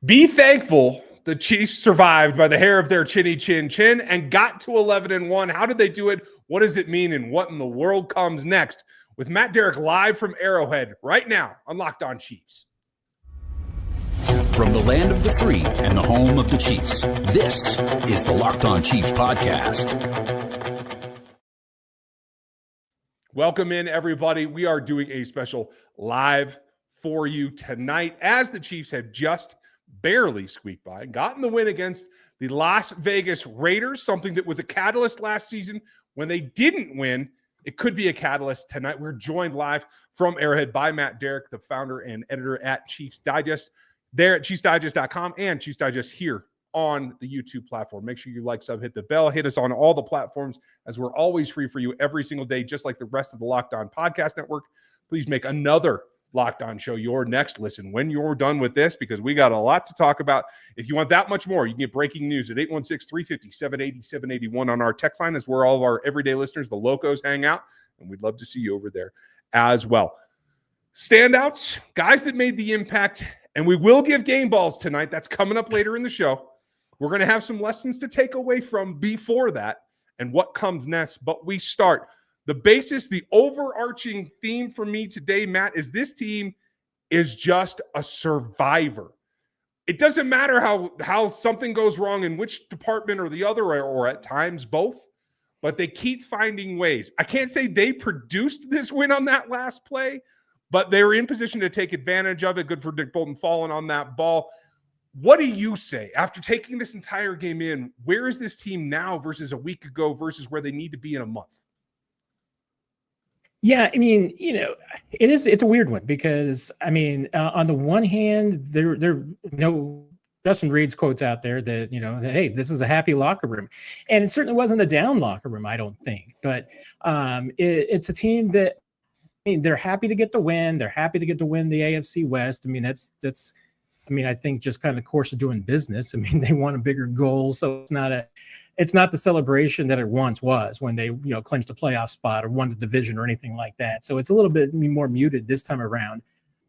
Be thankful the Chiefs survived by the hair of their chinny chin chin and got to 11-1. How did they do it? What does it mean? And what in the world comes next? With Matt Derick live from Arrowhead right now on Locked On Chiefs. From the land of the free and the home of the Chiefs, this is the Locked On Chiefs podcast. Welcome in, everybody. We are doing a special live for you tonight as the Chiefs have just barely squeaked by and gotten the win against the Las Vegas Raiders, something that was a catalyst last season when they didn't win. It could be a catalyst tonight. We're joined live from Arrowhead by Matt Derick, the founder and editor at Chiefs Digest, there at ChiefsDigest.com and Chiefs Digest here on the YouTube platform. Make sure you like, sub, hit the bell, hit us on all the platforms as we're always free for you every single day, just like the rest of the Locked On Podcast Network. Please make another Locked On show your next listen when you're done with this, because we got a lot to talk about. If you want that much more, you can get breaking news at 816-350-780-781 on our text line. That's where all of our everyday listeners, the locos, hang out, and we'd love to see you over there as well. Standouts, guys that made the impact, and we will give game balls tonight. That's coming up later in the show. We're going to have some lessons to take away from before that and what comes next, but we start. The basis, the overarching theme for me today, Matt, is this team is just a survivor. It doesn't matter how something goes wrong in which department or the other, or at times both, but they keep finding ways. I can't say they produced this win on that last play, but they were in position to take advantage of it. Good for Nick Bolton falling on that ball. What do you say after taking this entire game in? Where is this team now versus a week ago versus where they need to be in a month? Yeah, I mean, it's a weird one because, on the one hand, there Justin Reed's quotes out there that, hey, this is a happy locker room. And it certainly wasn't a down locker room, I don't think. But it's a team that, they're happy to get the win. They're happy to get to win the AFC West. I think just kind of course of doing business. They want a bigger goal, so it's not the celebration that it once was when they, clinched a playoff spot or won the division or anything like that. So it's a little bit more muted this time around.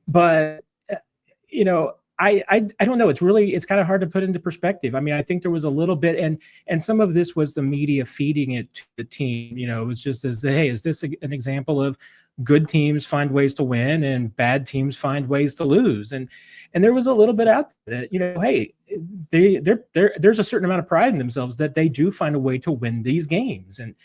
But I don't know. It's kind of hard to put into perspective. I think there was a little bit, and some of this was the media feeding it to the team. It was just hey, is this an example of good teams find ways to win and bad teams find ways to lose? And there was a little bit out there that, hey, there's a certain amount of pride in themselves that they do find a way to win these games. And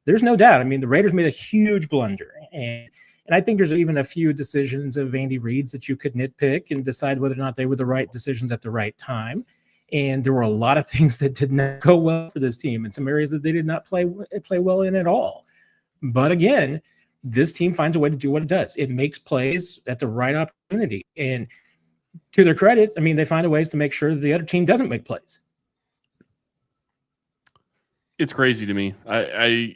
there's no doubt. The Raiders made a huge blunder, and I think there's even a few decisions of Andy Reid's that you could nitpick and decide whether or not they were the right decisions at the right time. And there were a lot of things that did not go well for this team, and some areas that they did not play well in at all. But again, this team finds a way to do what it does. It makes plays at the right opportunity. And to their credit, they find a ways to make sure that the other team doesn't make plays. It's crazy to me.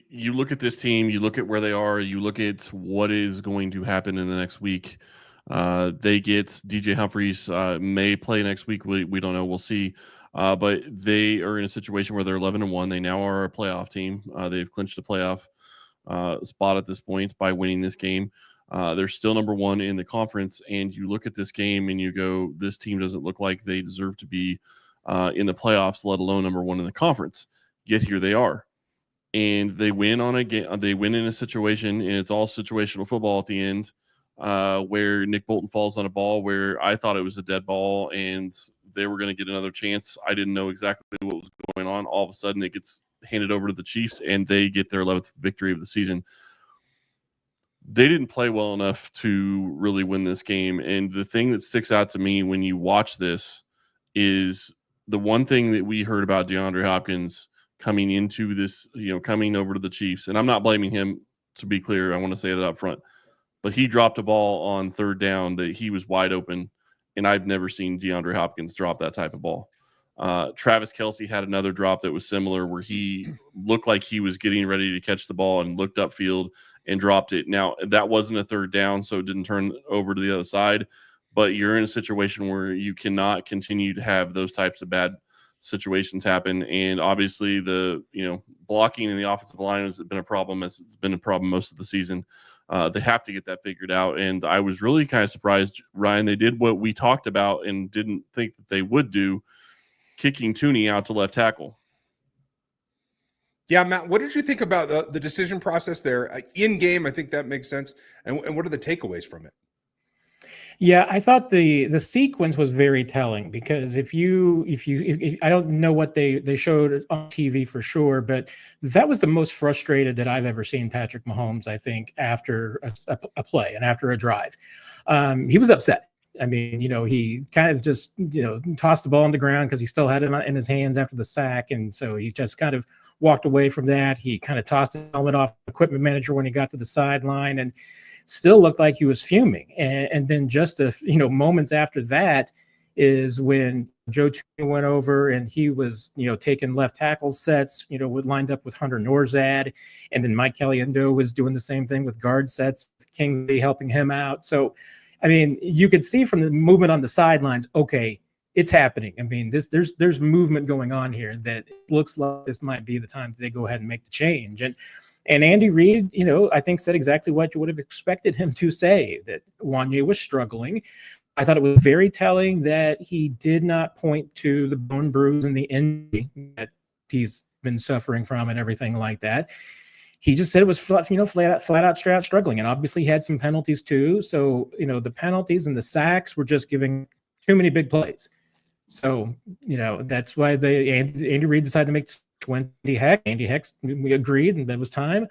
You look at this team, you look at where they are, you look at what is going to happen in the next week. They get DJ Humphries may play next week. We don't know. We'll see. But they are in a situation where they're 11-1. They now are a playoff team. They've clinched a playoff spot at this point by winning this game. They're still number one in the conference, and you look at this game and you go, this team doesn't look like they deserve to be in the playoffs, let alone number one in the conference. Yet here they are, and they win on a game. They win in a situation, and it's all situational football at the end, where Nick Bolton falls on a ball where I thought it was a dead ball, and they were going to get another chance. I didn't know exactly what was going on. All of a sudden, it gets handed over to the Chiefs, and they get their 11th victory of the season. They didn't play well enough to really win this game. And the thing that sticks out to me when you watch this is the one thing that we heard about DeAndre Hopkins coming into this, coming over to the Chiefs. And I'm not blaming him, to be clear. I want to say that up front. But he dropped a ball on third down that he was wide open, and I've never seen DeAndre Hopkins drop that type of ball. Travis Kelce had another drop that was similar where he looked like he was getting ready to catch the ball and looked upfield and dropped it. Now, that wasn't a third down, so it didn't turn over to the other side. But you're in a situation where you cannot continue to have those types of bad situations happen. And obviously the blocking in the offensive line has been a problem, as it's been a problem most of the season. They have to get that figured out. And I was really kind of surprised, Ryan, they did what we talked about and didn't think that they would do, kicking Tooney out to left tackle. Yeah, Matt, what did you think about the decision process there? In game, I think that makes sense. And what are the takeaways from it? Yeah, I thought the sequence was very telling, because if I don't know what they showed on TV for sure, but that was the most frustrated that I've ever seen Patrick Mahomes, I think, after a play and after a drive. He was upset. I mean, he kind of just, tossed the ball on the ground because he still had it in his hands after the sack. And so he just kind of walked away from that. He kind of tossed the helmet off the equipment manager when he got to the sideline, and still looked like he was fuming. And then just moments after that is when Joe Tooney went over and he was, taking left tackle sets, lined up with Hunter Norzad. And then Mike Caliendo was doing the same thing with guard sets, Kingsley helping him out. So, I mean, you could see from the movement on the sidelines, okay, it's happening. I mean, there's movement going on here that looks like this might be the time that they go ahead and make the change. And Andy Reid, I think said exactly what you would have expected him to say, that Wanye was struggling. I thought it was very telling that he did not point to the bone bruise and the injury that he's been suffering from and everything like that. He just said it was flat out struggling. And obviously he had some penalties too. So, the penalties and the sacks were just giving too many big plays. So, that's why Andy Reid decided to make 20 Heck. Andy Heck, we agreed, and that was time.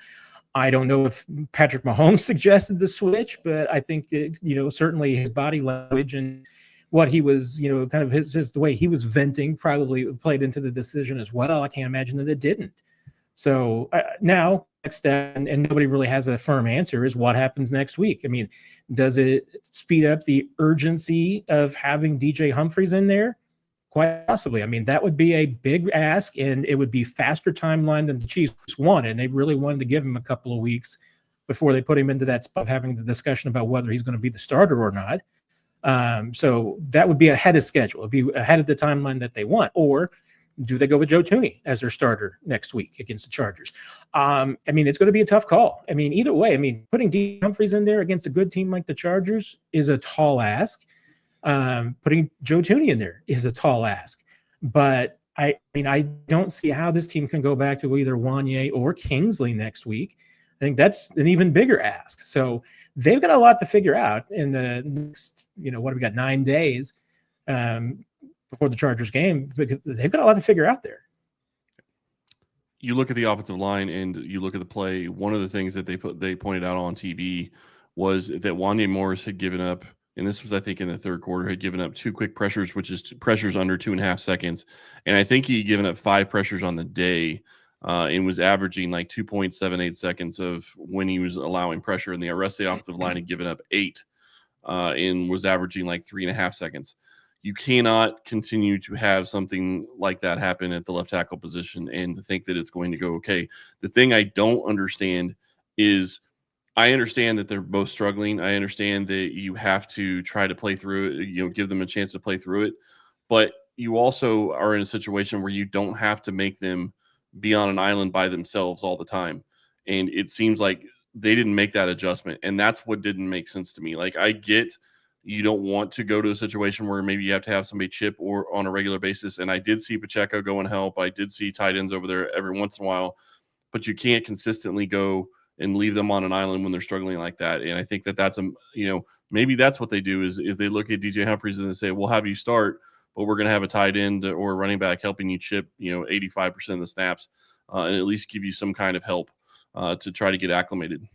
I don't know if Patrick Mahomes suggested the switch, but I think that, certainly his body language and what he was, kind of the way he was venting probably played into the decision as well. I can't imagine that it didn't. So now, next step, and nobody really has a firm answer, is what happens next week. I mean, does it speed up the urgency of having DJ Humphries in there? Quite possibly. I mean, that would be a big ask, and it would be faster timeline than the Chiefs wanted. And they really wanted to give him a couple of weeks before they put him into that spot of having the discussion about whether he's going to be the starter or not. So that would be ahead of schedule. It'd be ahead of the timeline that they want. Or do they go with Joe Tooney as their starter next week against the Chargers? I mean, it's going to be a tough call. I mean, either way, putting D. Humphries in there against a good team like the Chargers is a tall ask. Putting Joe Tooney in there is a tall ask. But I don't see how this team can go back to either Wanye or Kingsley next week. I think that's an even bigger ask. So they've got a lot to figure out in the next, what have we got, 9 days before the Chargers game, because they've got a lot to figure out there. You look at the offensive line and you look at the play. One of the things that they pointed out on TV was that Wanye Morris had given up, and this was, I think, in the third quarter, had given up 2 quick pressures, which is pressures under 2.5 seconds. And I think he had given up 5 pressures on the day and was averaging like 2.78 seconds of when he was allowing pressure. And the rest of the offensive line had given up 8 and was averaging like 3.5 seconds. You cannot continue to have something like that happen at the left tackle position and think that it's going to go okay. The thing I don't understand is, I understand that they're both struggling. I understand that you have to try to play through it, give them a chance to play through it. But you also are in a situation where you don't have to make them be on an island by themselves all the time. And it seems like they didn't make that adjustment. And that's what didn't make sense to me. Like, I get you don't want to go to a situation where maybe you have to have somebody chip or on a regular basis. And I did see Pacheco go and help. I did see tight ends over there every once in a while. But you can't consistently go and leave them on an island when they're struggling like that. And I think that that's maybe that's what they do is they look at DJ Humphries and they say, we'll have you start, but we're going to have a tight end or a running back helping you chip, 85% of the snaps and at least give you some kind of help to try to get acclimated.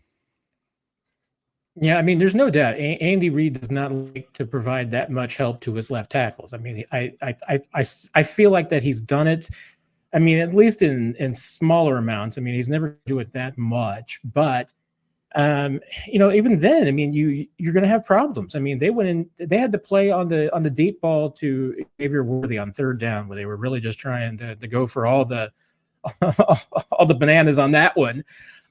Yeah, there's no doubt Andy Reid does not like to provide that much help to his left tackles. I feel like that he's done it. At least in smaller amounts. He's never do it that much, but even then, you're going to have problems. They went in, they had to play on the deep ball to Xavier Worthy on 3rd down, where they were really just trying to go for all the bananas on that one.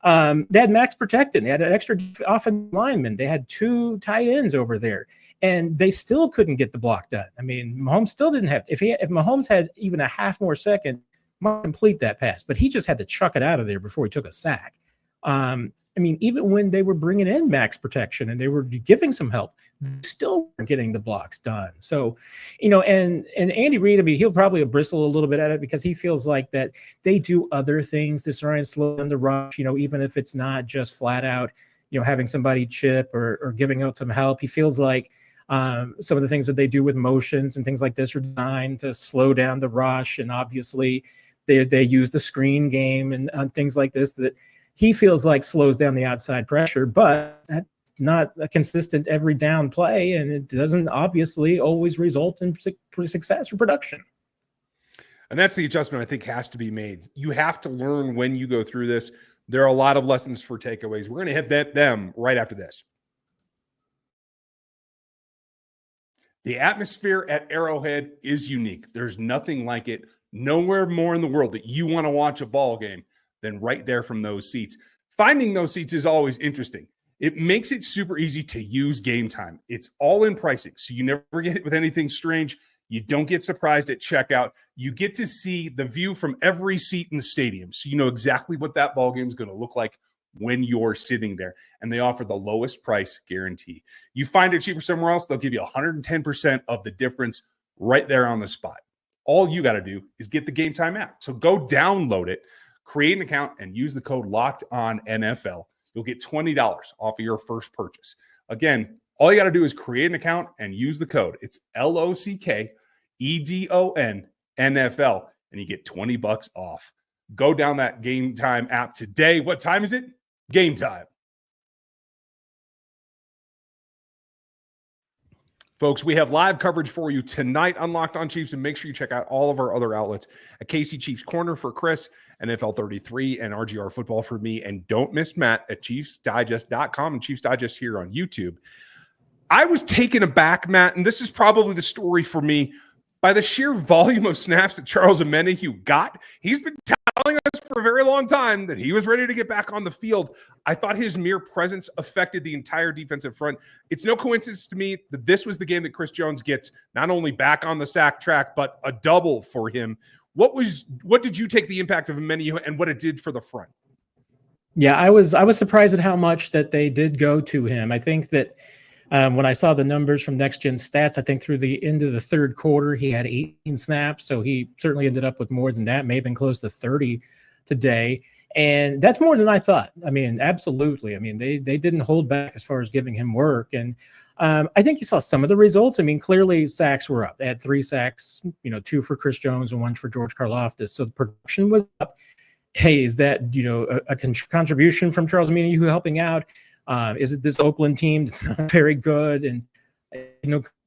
They had Max protected. They had an extra offensive lineman. They had 2 tight ends over there, and they still couldn't get the block done. Mahomes still didn't have. If Mahomes had even a half more second, might complete that pass, but he just had to chuck it out of there before he took a sack. I mean, even when they were bringing in max protection and they were giving some help, they still weren't getting the blocks done. So, and Andy Reid, I mean, he'll probably bristle a little bit at it because he feels like that they do other things to try and slow down the rush, even if it's not just flat out, having somebody chip or giving out some help. He feels like some of the things that they do with motions and things like this are designed to slow down the rush. And obviously they use the screen game and things like this that he feels like slows down the outside pressure, but that's not a consistent every down play. And it doesn't obviously always result in success or production. And that's the adjustment I think has to be made. You have to learn when you go through this. There are a lot of lessons for takeaways. We're going to hit them right after this. The atmosphere at Arrowhead is unique. There's nothing like it. Nowhere more in the world that you want to watch a ball game than right there from those seats. Finding those seats is always interesting. It makes it super easy to use Gametime. It's all in pricing, so you never get hit with anything strange. You don't get surprised at checkout. You get to see the view from every seat in the stadium, so you know exactly what that ball game is going to look like when you're sitting there. And they offer the lowest price guarantee. You find it cheaper somewhere else, they'll give you 110% of the difference right there on the spot. All you got to do is get the Gametime app. So go download it, create an account, and use the code LOCKEDONNFL. You'll get $20 off of your first purchase. Again, all you got to do is create an account and use the code. It's LOCKEDON NFL, and you get $20 off. Go down that Gametime app today. What time is it? Gametime. Folks, we have live coverage for you tonight on Locked On Chiefs, and make sure you check out all of our other outlets at KC Chiefs Corner for Chris, NFL 33, and RGR Football for me. And don't miss Matt at ChiefsDigest.com and Chiefs Digest here on YouTube. I was taken aback, Matt, and this is probably the story for me, by the sheer volume of snaps that Charles Omenihu got. He's been telling us for a very long time that he was ready to get back on the field. I thought his mere presence affected the entire defensive front. It's no coincidence to me that this was the game that Chris Jones gets not only back on the sack track, but a double for him. What did you take the impact of Omenihu and what it did for the front? Yeah, I was surprised at how much that they did go to him. I think that when I saw the numbers from Next Gen Stats, I think through the end of the third quarter, he had 18 snaps. So he certainly ended up with more than that, may have been close to 30 today. And that's more than I thought. I mean, absolutely. I mean, they didn't hold back as far as giving him work. And I think you saw some of the results. I mean, clearly sacks were up. They had 3 sacks, 2 for Chris Jones and 1 for George Karlaftis. So the production was up. Hey, is that, a contribution from Charles Omenihu helping out? Is it this Oakland team that's not very good and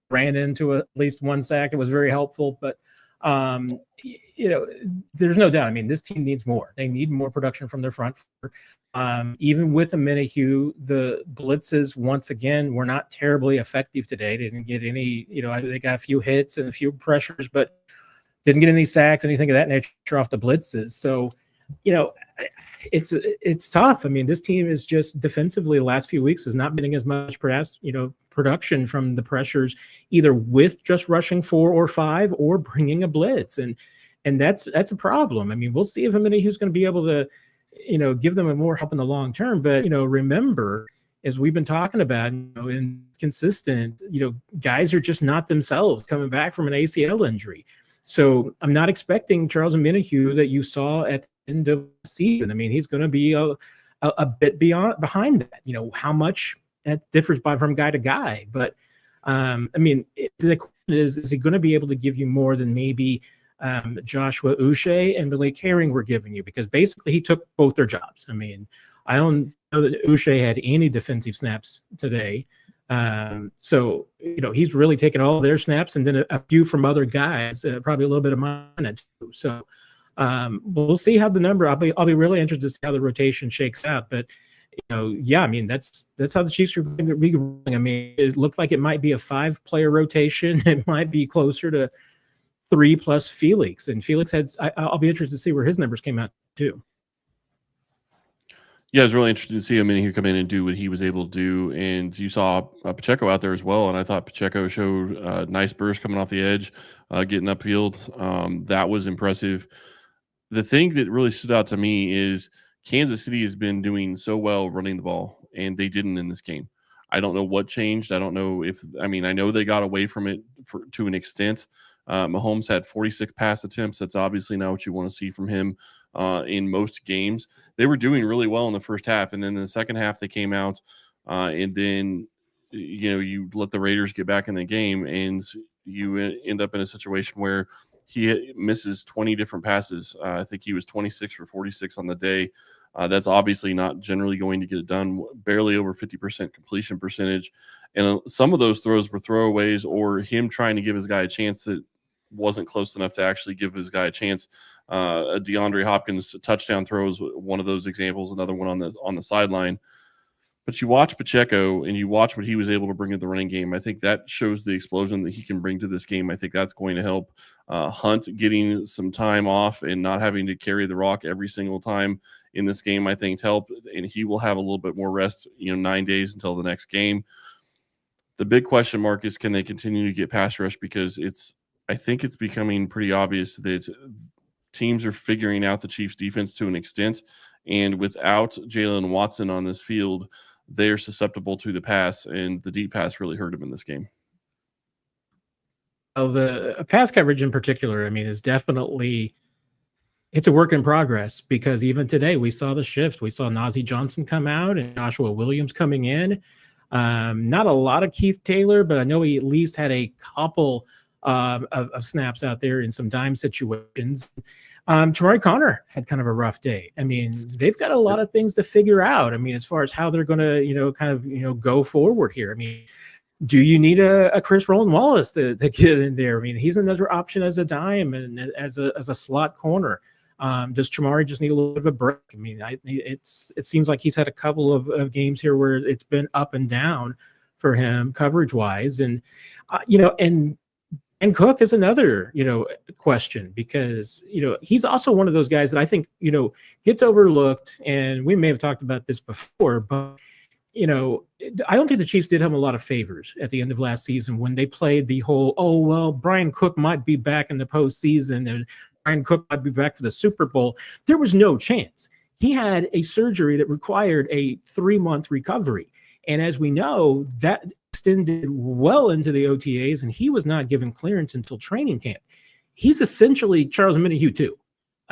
ran into at least 1 sack? It was very helpful, but there's no doubt. I mean, this team needs more. They need more production from their front. Even with Omenihu, the blitzes once again were not terribly effective today. They didn't get any. They got a few hits and a few pressures, but didn't get any sacks, anything of that nature off the blitzes. So, it's tough. I mean, this team is just defensively the last few weeks has not been getting as much production from the pressures, either with just rushing 4 or 5 or bringing a blitz. And that's a problem. I mean, we'll see if who's going to be able to, give them a more help in the long term. But, remember, as we've been talking about, inconsistent, guys are just not themselves coming back from an ACL injury. So I'm not expecting Charles Omenihu that you saw at the end of the season. I mean, he's going to be a bit behind that. How much that differs from guy to guy. But the question is he going to be able to give you more than maybe Joshua Uche and Malik Herring were giving you? Because basically he took both their jobs. I mean, I don't know that Uche had any defensive snaps today. So he's really taken all their snaps and then a few from other guys, probably a little bit of mine too. So we'll see how the number. I'll be really interested to see how the rotation shakes out. But I mean that's how the Chiefs are going to be rolling. I mean, it looked like it might be a 5-player rotation. It might be closer to 3 plus Felix. And Felix I'll be interested to see where his numbers came out too. Yeah, it was really interesting to see him come in and do what he was able to do. And you saw Pacheco out there as well. And I thought Pacheco showed a nice burst coming off the edge, getting upfield. That was impressive. The thing that really stood out to me is, Kansas City has been doing so well running the ball, and they didn't in this game. I don't know what changed. I don't know I know they got away from it to an extent. Mahomes had 46 pass attempts. That's obviously not what you want to see from him in most games. They were doing really well in the first half, and then in the second half they came out, and then you let the Raiders get back in the game, and you end up in a situation where he misses 20 different passes. I think he was 26 for 46 on the day. That's obviously not generally going to get it done. Barely over 50% completion percentage. And some of those throws were throwaways or him trying to give his guy a chance that wasn't close enough to actually give his guy a chance. A DeAndre Hopkins touchdown throw is one of those examples, another one on the sideline. But you watch Pacheco and you watch what he was able to bring to the running game. I think that shows the explosion that he can bring to this game. I think that's going to help Hunt getting some time off and not having to carry the rock every single time in this game, I think help. And he will have a little bit more rest, 9 days until the next game. The big question mark is, can they continue to get pass rush? Because I think it's becoming pretty obvious that teams are figuring out the Chiefs defense to an extent. And without Jalen Watson on this field, they're susceptible to the pass, and the deep pass really hurt him in this game. Well, the pass coverage in particular, is definitely, it's a work in progress, because even today we saw the shift. We saw Najee Johnson come out and Joshua Williams coming in. Not a lot of Keith Taylor, but I know he at least had a couple of snaps out there in some dime situations. Tamari Connor had kind of a rough day. They've got a lot of things to figure out. As far as how they're going to, go forward here. Do you need a Chris Roland Wallace to get in there? He's another option as a dime and as a slot corner. Does Tamari just need a little bit of a break? It seems like he's had a couple of games here where it's been up and down for him coverage wise, and and Cook is another, question, because, he's also one of those guys that I think, gets overlooked. And we may have talked about this before, but, I don't think the Chiefs did him a lot of favors at the end of last season when they played the whole, Brian Cook might be back in the postseason and Brian Cook might be back for the Super Bowl. There was no chance. He had a surgery that required a 3-month recovery. And as we know, that extended well into the OTAs, and he was not given clearance until training camp. He's essentially Charles Minihue too.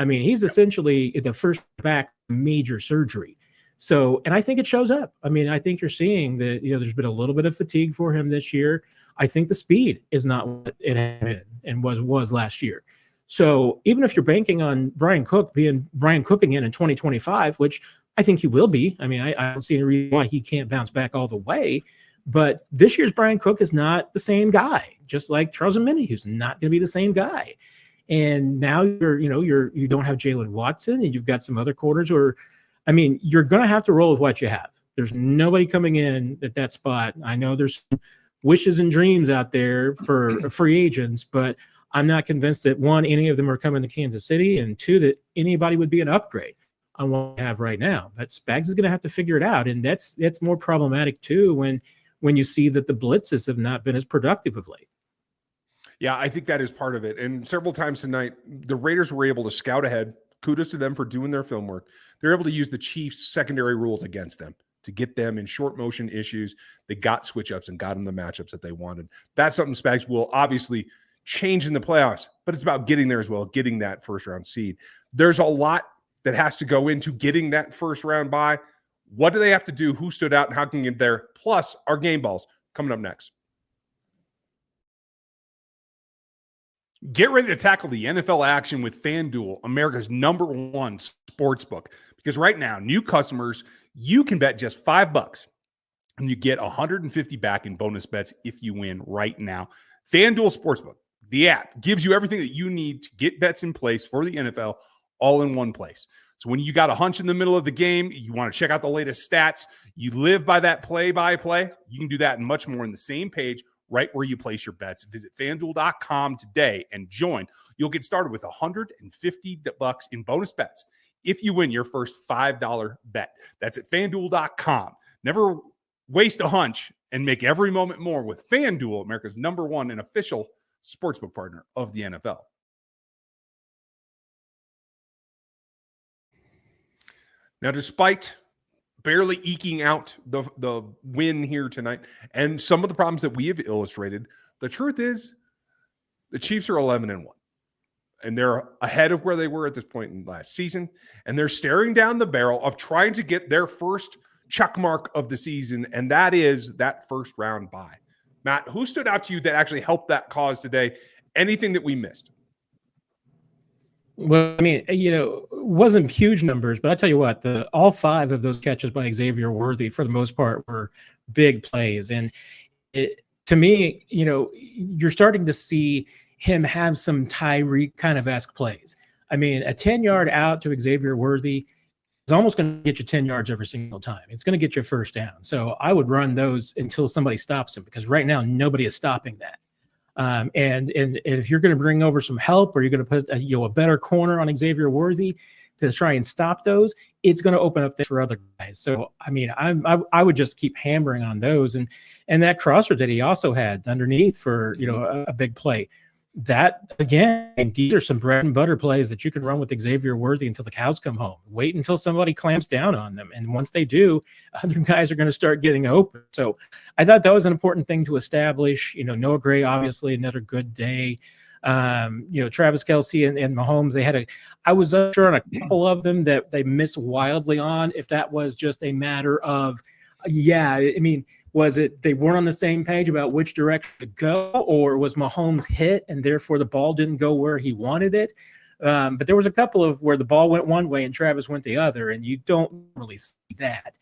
He's essentially the first back major surgery. So, and I think it shows up. I think you're seeing that, there's been a little bit of fatigue for him this year. I think the speed is not what it had been and was last year. So even if you're banking on Brian Cook being Brian Cook again in 2025, which I think he will be. I don't see any reason why he can't bounce back all the way. But this year's Brian Cook is not the same guy, just like Charles Minnie, who's not going to be the same guy. And now you don't have Jalen Watson, and you've got some other corners, you're going to have to roll with what you have. There's nobody coming in at that spot. I know there's wishes and dreams out there for free agents, but I'm not convinced that, one, any of them are coming to Kansas City, and two, that anybody would be an upgrade on what we have right now. But Spags is going to have to figure it out, and that's more problematic too when you see that the blitzes have not been as productive of late. Yeah, I think that is part of it. And several times tonight, the Raiders were able to scout ahead. Kudos to them for doing their film work. They're able to use the Chiefs' secondary rules against them to get them in short motion issues. They got switch ups and got them the matchups that they wanted. That's something Spags will obviously change in the playoffs, but it's about getting there as well, getting that first round seed. There's a lot that has to go into getting that first round bye. What do they have to do? Who stood out and how can get there? Plus our game balls coming up next. Get ready to tackle the NFL action with FanDuel, America's #1 sportsbook. Because right now, new customers, you can bet just $5 and you get $150 back in bonus bets if you win right now. FanDuel Sportsbook, the app, gives you everything that you need to get bets in place for the NFL all in one place. So when you got a hunch in the middle of the game, you want to check out the latest stats, you live by that play-by-play, you can do that and much more on the same page right where you place your bets. Visit FanDuel.com today and join. You'll get started with $150 in bonus bets if you win your first $5 bet. That's at FanDuel.com. Never waste a hunch and make every moment more with FanDuel, America's #1 and official sportsbook partner of the NFL. Now, despite barely eking out the win here tonight and some of the problems that we have illustrated, the truth is the Chiefs are 11-1. And they're ahead of where they were at this point in last season. And they're staring down the barrel of trying to get their first check mark of the season, and that is that first round bye. Matt, who stood out to you that actually helped that cause today? Anything that we missed? Well, I mean, it wasn't huge numbers, but I tell you what, all 5 of those catches by Xavier Worthy, for the most part, were big plays. And to me, you're starting to see him have some Tyreek kind of esque plays. I mean, a 10-yard out to Xavier Worthy is almost going to get you 10 yards every single time. It's going to get you a first down. So I would run those until somebody stops him, because right now nobody is stopping that. And if you're going to bring over some help, or you're going to put a better corner on Xavier Worthy to try and stop those, it's going to open up for other guys. So I mean, I would just keep hammering on those, and that crosser that he also had underneath for a big play. That, again, these are some bread and butter plays that you can run with Xavier Worthy until the cows come home. Wait until somebody clamps down on them. And once they do, other guys are going to start getting open. So I thought that was an important thing to establish. Noah Gray, obviously, another good day. Travis Kelce and Mahomes, I was unsure on a couple of them that they missed wildly on, if that was just a matter of, was it they weren't on the same page about which direction to go, or was Mahomes hit and therefore the ball didn't go where he wanted it? But there was a couple of where the ball went one way and Travis went the other, and you don't really see that.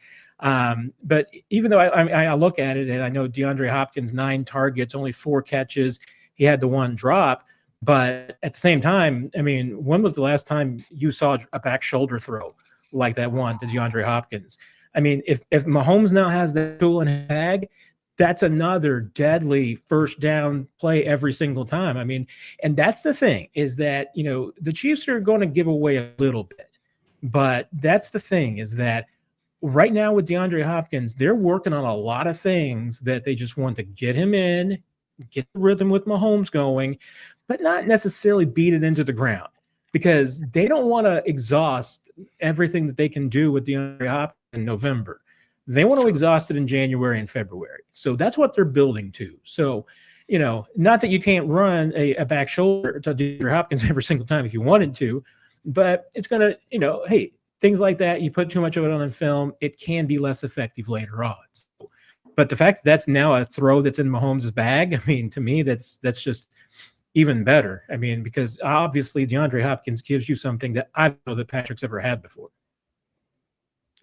But even though I look at it, and I know DeAndre Hopkins, 9 targets, only 4 catches, he had the 1 drop. But at the same time, I mean, when was the last time you saw a back shoulder throw like that one to DeAndre Hopkins? I mean, if Mahomes now has that tool in his bag, that's another deadly first down play every single time. I mean, and that's the thing, is that, the Chiefs are going to give away a little bit. But that's the thing, is that right now with DeAndre Hopkins, they're working on a lot of things that they just want to get him in, get the rhythm with Mahomes going, but not necessarily beat it into the ground, because they don't want to exhaust everything that they can do with DeAndre Hopkins in November. They want to exhaust it in January and February. So that's what they're building to. So, not that you can't run a back shoulder to DeAndre Hopkins every single time if you wanted to, but it's going to, hey, things like that, you put too much of it on film, it can be less effective later on. So, but the fact that that's now a throw that's in Mahomes' bag, I mean, to me, that's just even better. I mean, because obviously DeAndre Hopkins gives you something that I don't know that Patrick's ever had before.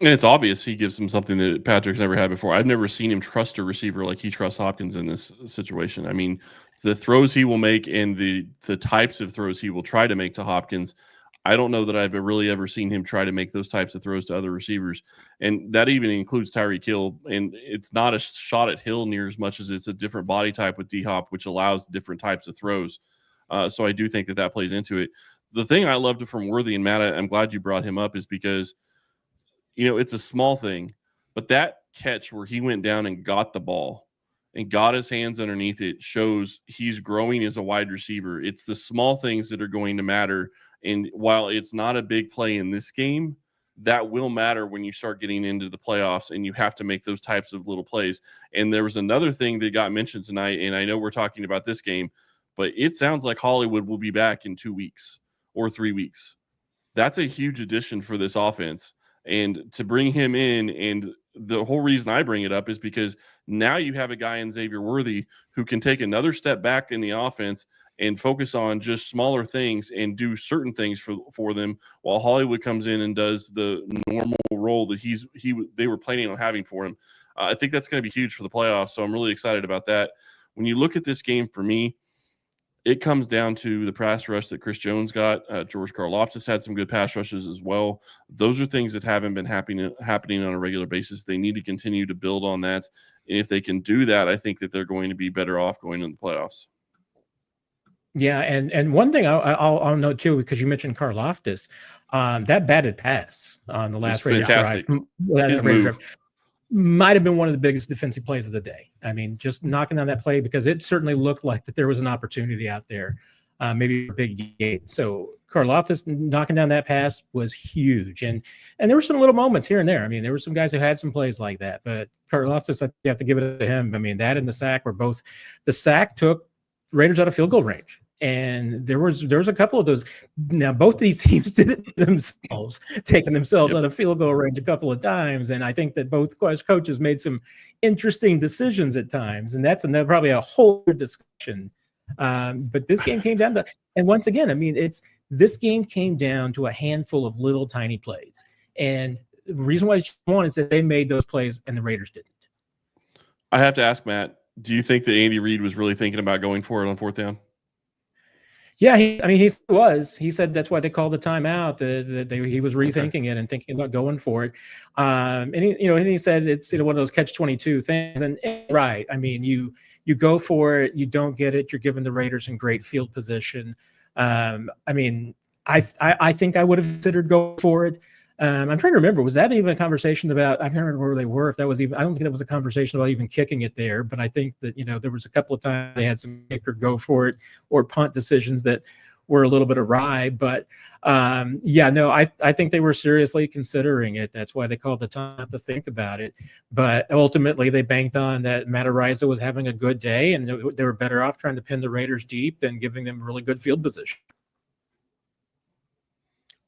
And it's obvious he gives him something that Patrick's never had before. I've never seen him trust a receiver like he trusts Hopkins in this situation. I mean, the throws he will make and the types of throws he will try to make to Hopkins, I don't know that I've really ever seen him try to make those types of throws to other receivers. And that even includes Tyreek Hill. And it's not a shot at Hill near as much as it's a different body type with D-Hop, which allows different types of throws. So I do think that plays into it. The thing I loved from Worthy, and Matt, I'm glad you brought him up, is because it's a small thing, but that catch where he went down and got the ball and got his hands underneath it shows he's growing as a wide receiver. It's the small things that are going to matter. And while it's not a big play in this game, that will matter when you start getting into the playoffs and you have to make those types of little plays. And there was another thing that got mentioned tonight, and I know we're talking about this game, but it sounds like Hollywood will be back in 2 weeks or 3 weeks. That's a huge addition for this offense. And to bring him in, and the whole reason I bring it up is because now you have a guy in Xavier Worthy who can take another step back in the offense and focus on just smaller things and do certain things for them, while Hollywood comes in and does the normal role that they were planning on having for him. I think that's going to be huge for the playoffs, so I'm really excited about that. When you look at this game, for me, it comes down to the pass rush that Chris Jones got. George Karlaftis had some good pass rushes as well. Those are things that haven't been happening on a regular basis. They need to continue to build on that. And if they can do that, I think that they're going to be better off going into the playoffs. Yeah, and one thing I'll note too, because you mentioned Karlaftis, that batted pass on the last Raiders drive, might have been one of the biggest defensive plays of the day. I mean, just knocking on that play, because it certainly looked like that there was an opportunity out there. maybe a big game. So Karlaftis knocking down that pass was huge. And there were some little moments here and there. I mean, there were some guys who had some plays like that, but Karlaftis, you have to give it to him. I mean, that and the sack were both, the sack took Raiders out of field goal range. And there was a couple of those. Now, both these teams did it themselves, taking themselves out of field goal range a couple of times. And I think that both coaches made some interesting decisions at times. And that's probably a whole discussion. But this game came down to, and once again, I mean, this game came down to a handful of little tiny plays. And the reason why it's won is that they made those plays and the Raiders didn't. I have to ask, Matt, do you think that Andy Reid was really thinking about going for it on fourth down? Yeah, he was. He said that's why they called the timeout. He was rethinking it and thinking about going for it. And he said it's one of those catch-22 things. And right, I mean, you go for it, you don't get it, you're giving the Raiders in great field position. I mean, I think I would have considered going for it. I'm trying to remember, was that even a conversation about, I can't remember where they were, if that was even, I don't think that was a conversation about even kicking it there, but I think that, there was a couple of times they had some kicker go for it or punt decisions that were a little bit awry, but I think they were seriously considering it. That's why they called the time to think about it. But ultimately they banked on that Matt Araiza was having a good day and they were better off trying to pin the Raiders deep than giving them really good field position.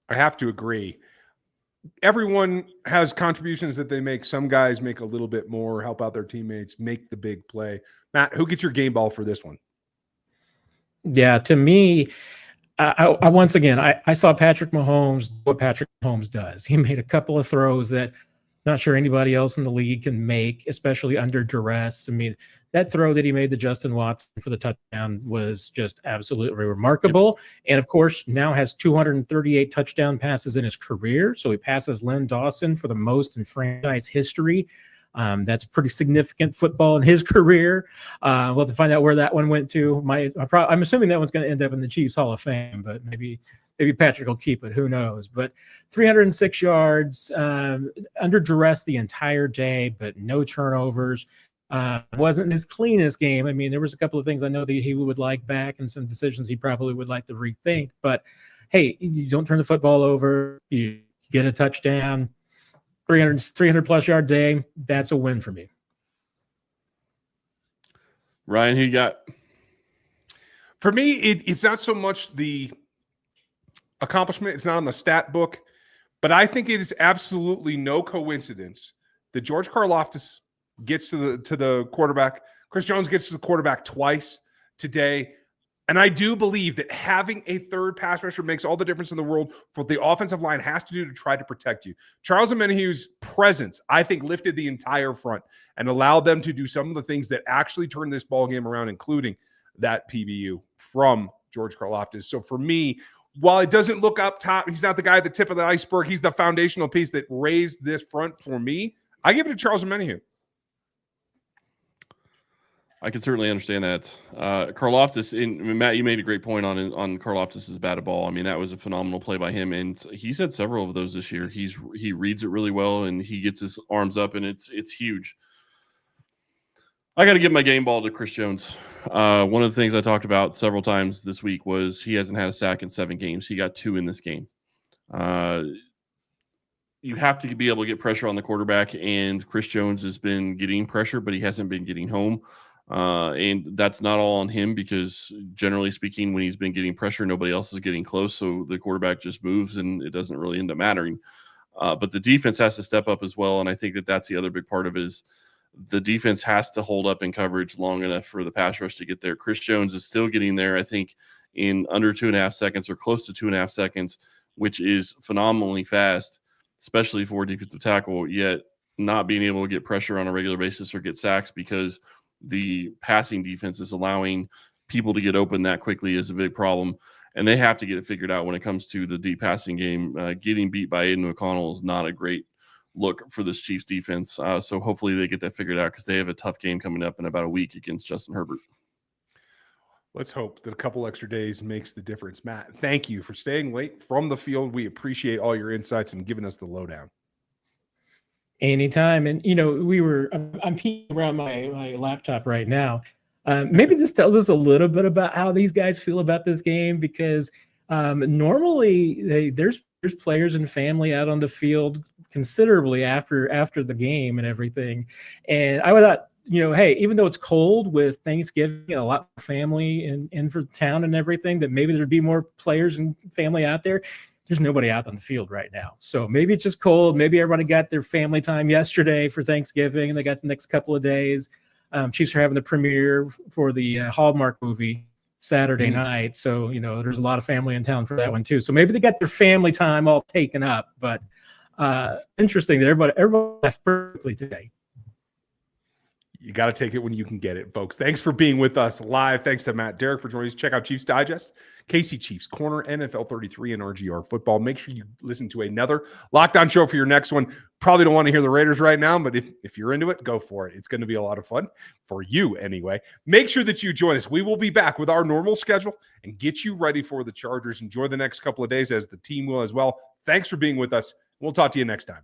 I have to agree. Everyone has contributions that they make. Some guys make a little bit more, help out their teammates, make the big play. Matt, who gets your game ball for this one? Yeah, to me, I once again, I saw Patrick Mahomes, what Patrick Mahomes does. He made a couple of throws that not sure anybody else in the league can make, especially under duress. I mean, that throw that he made to Justin Watson for the touchdown was just absolutely remarkable. Yep. And of course, now has 238 touchdown passes in his career. So he passes Len Dawson for the most in franchise history. That's pretty significant football in his career. We'll have to find out where that one went to. I'm assuming that one's going to end up in the Chiefs Hall of Fame, but maybe Patrick will keep it. Who knows? But 306 yards under duress the entire day, but no turnovers. Wasn't his cleanest game. I mean, there was a couple of things I know that he would like back and some decisions he probably would like to rethink. But, hey, you don't turn the football over. You get a touchdown. 300-plus yard day. That's a win for me. Ryan, who you got? For me, it's not so much the accomplishment. It's not on the stat book. But I think it is absolutely no coincidence that George Karlaftis gets to the quarterback. Chris Jones gets to the quarterback twice today. And I do believe that having a third pass rusher makes all the difference in the world for what the offensive line has to do to try to protect you. Charles Omenihu's presence, I think, lifted the entire front and allowed them to do some of the things that actually turned this ball game around, including that PBU from George Karlaftis. So for me, while it doesn't look up top, he's not the guy at the tip of the iceberg. He's the foundational piece that raised this front for me. I give it to Charles Omenihu. I can certainly understand that. Karlaftis, Matt, you made a great point on Karlaftis' batted ball. I mean, that was a phenomenal play by him, and he's had several of those this year. He reads it really well, and he gets his arms up, and it's huge. I got to give my game ball to Chris Jones. One of the things I talked about several times this week was he hasn't had a sack in 7 games. He got 2 in this game. You have to be able to get pressure on the quarterback, and Chris Jones has been getting pressure, but he hasn't been getting home. And that's not all on him because generally speaking, when he's been getting pressure, nobody else is getting close. So the quarterback just moves and it doesn't really end up mattering. But the defense has to step up as well. And I think that that's the other big part of it is the defense has to hold up in coverage long enough for the pass rush to get there. Chris Jones is still getting there, I think, in under 2.5 seconds or close to 2.5 seconds, which is phenomenally fast, especially for a defensive tackle, yet not being able to get pressure on a regular basis or get sacks because the passing defense is allowing people to get open that quickly is a big problem. And they have to get it figured out when it comes to the deep passing game. Getting beat by Aiden O'Connell is not a great look for this Chiefs defense. So hopefully they get that figured out because they have a tough game coming up in about a week against Justin Herbert. Let's hope that a couple extra days makes the difference. Matt, thank you for staying late from the field. We appreciate all your insights and giving us the lowdown. Anytime. And, I'm peeking around my laptop right now. Maybe this tells us a little bit about how these guys feel about this game, because normally there's players and family out on the field considerably after the game and everything. And I thought, hey, even though it's cold with Thanksgiving and a lot of family in for town and everything, that maybe there'd be more players and family out there. There's nobody out on the field right now. So maybe it's just cold. Maybe everybody got their family time yesterday for Thanksgiving, and they got the next couple of days. Chiefs are having the premiere for the Hallmark movie Saturday night. So, there's a lot of family in town for that one too. So maybe they got their family time all taken up, but interesting that everybody left perfectly today. You got to take it when you can get it, folks. Thanks for being with us live. Thanks to Matt, Derick for joining us. Check out Chiefs Digest, KC Chiefs Corner, NFL 33, and RGR Football. Make sure you listen to another Lockdown show for your next one. Probably don't want to hear the Raiders right now, but if you're into it, go for it. It's going to be a lot of fun for you anyway. Make sure that you join us. We will be back with our normal schedule and get you ready for the Chargers. Enjoy the next couple of days, as the team will as well. Thanks for being with us. We'll talk to you next time.